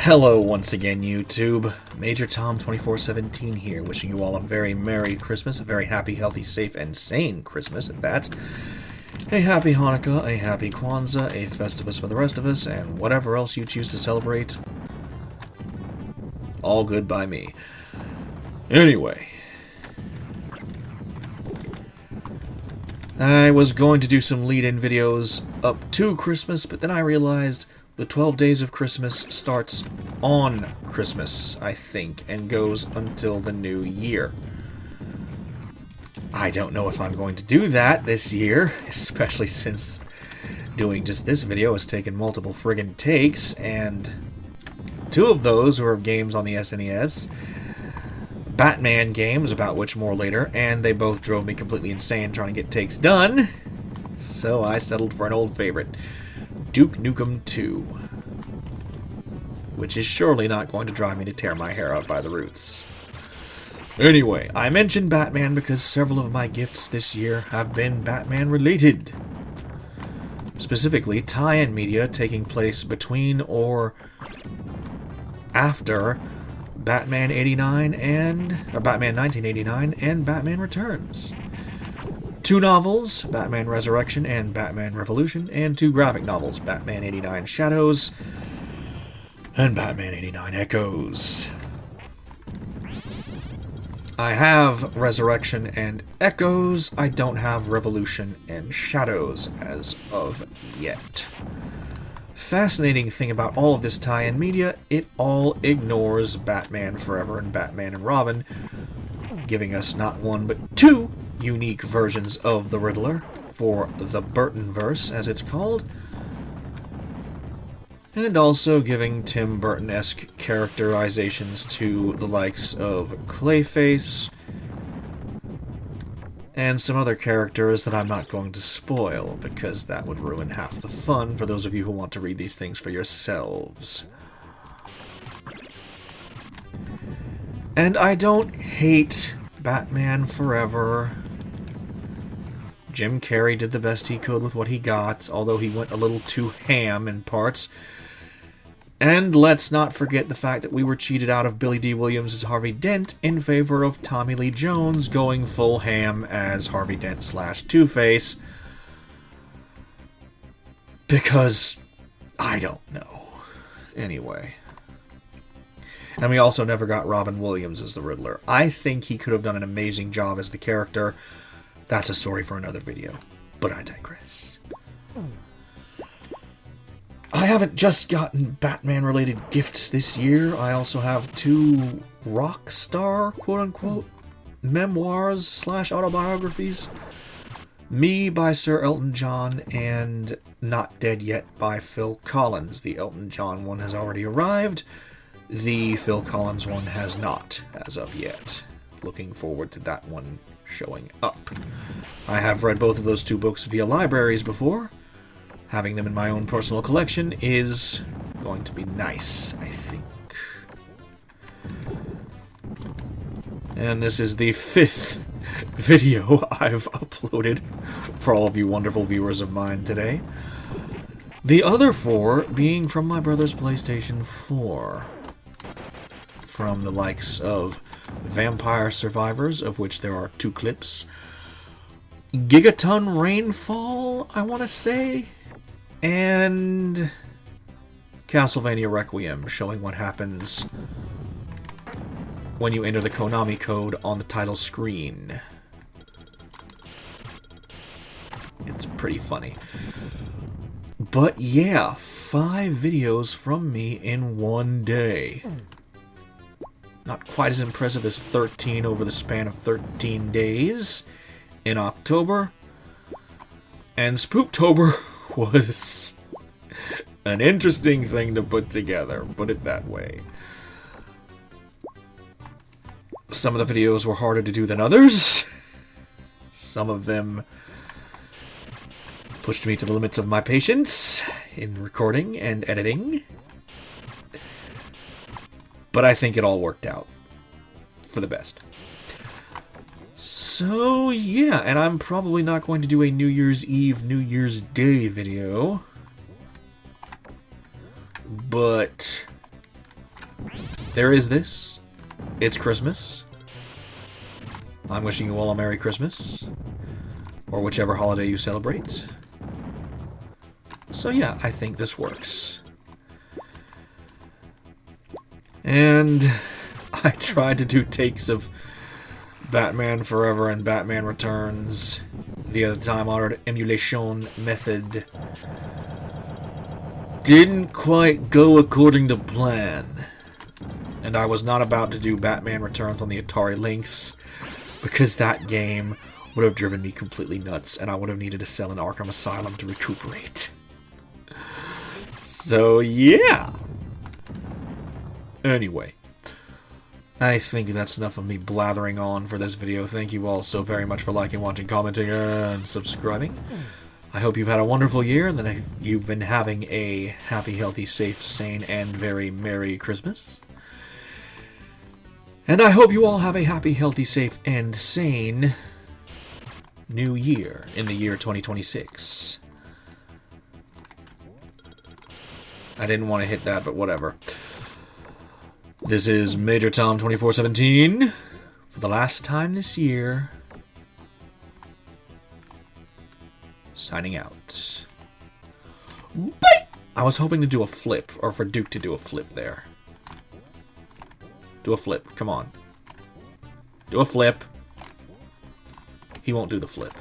Hello once again, YouTube. MajorTom 2417 here, wishing you all a very Merry Christmas, a very happy, healthy, safe, and sane Christmas at that. A happy Hanukkah, a happy Kwanzaa, a Festivus for the rest of us, and whatever else you choose to celebrate. All good by me. Anyway. I was going to do some lead-in videos up to Christmas, but then I realized the 12 Days of Christmas starts on Christmas, I think, and goes until the new year. I don't know if I'm going to do that this year, especially since doing just this video has taken multiple friggin' takes, and two of those were of games on the SNES. Batman games, about which more later, and they both drove me completely insane trying to get takes done, so I settled for an old favorite, Duke Nukem 2, which is surely not going to drive me to tear my hair out by the roots. Anyway, I mentioned Batman because several of my gifts this year have been Batman related. Specifically, tie-in media taking place between or after Batman 1989 and Batman Returns. Two novels, Batman Resurrection and Batman Revolution, and two graphic novels, Batman 89 Shadows and Batman 89 Echoes. I have Resurrection and Echoes, I don't have Revolution and Shadows as of yet. Fascinating thing about all of this tie-in media, it all ignores Batman Forever and Batman and Robin, giving us not one but two unique versions of the Riddler for the Burtonverse, as it's called, and also giving Tim Burton-esque characterizations to the likes of Clayface and some other characters that I'm not going to spoil, because that would ruin half the fun for those of you who want to read these things for yourselves. And I don't hate Batman Forever. Jim Carrey did the best he could with what he got, although he went a little too ham in parts. And let's not forget the fact that we were cheated out of Billy D. Williams as Harvey Dent in favor of Tommy Lee Jones going full ham as Harvey Dent / Two-Face. Because I don't know. Anyway. And we also never got Robin Williams as the Riddler. I think he could have done an amazing job as the character. That's a story for another video. But I digress. I haven't just gotten Batman-related gifts this year. I also have two rock star, quote-unquote, memoirs / autobiographies. Me by Sir Elton John and Not Dead Yet by Phil Collins. The Elton John one has already arrived. The Phil Collins one has not, as of yet. Looking forward to that one showing up. I have read both of those two books via libraries before. Having them in my own personal collection is going to be nice, I think. And this is the 5th video I've uploaded for all of you wonderful viewers of mine today. The other 4 being from my brother's PlayStation 4. From the likes of Vampire Survivors, of which there are 2 clips. Gigaton Rainfall, I want to say. And Castlevania Requiem, showing what happens when you enter the Konami code on the title screen. It's pretty funny. But yeah, 5 videos from me in one day. Not quite as impressive as 13 over the span of 13 days in October. And Spooktober was an interesting thing to put together, put it that way. Some of the videos were harder to do than others. Some of them pushed me to the limits of my patience in recording and editing. But I think it all worked out for the best. So, yeah, and I'm probably not going to do a New Year's Eve, New Year's Day video. But there is this. It's Christmas. I'm wishing you all a Merry Christmas. Or whichever holiday you celebrate. So yeah, I think this works. And I tried to do takes of Batman Forever and Batman Returns via the time-honored emulation method. Didn't quite go according to plan. And I was not about to do Batman Returns on the Atari Lynx, because that game would have driven me completely nuts, and I would have needed to sell an Arkham Asylum to recuperate. So, yeah. Anyway, I think that's enough of me blathering on for this video. Thank you all so very much for liking, watching, commenting, and subscribing. I hope you've had a wonderful year, and that you've been having a happy, healthy, safe, sane, and very Merry Christmas. And I hope you all have a happy, healthy, safe, and sane New Year in the year 2026. I didn't want to hit that, but whatever. This is MajorTom 2417 for the last time this year. Signing out. Bye! I was hoping to do a flip, or for Duke to do a flip there. Do a flip. Come on. Do a flip. He won't do the flip.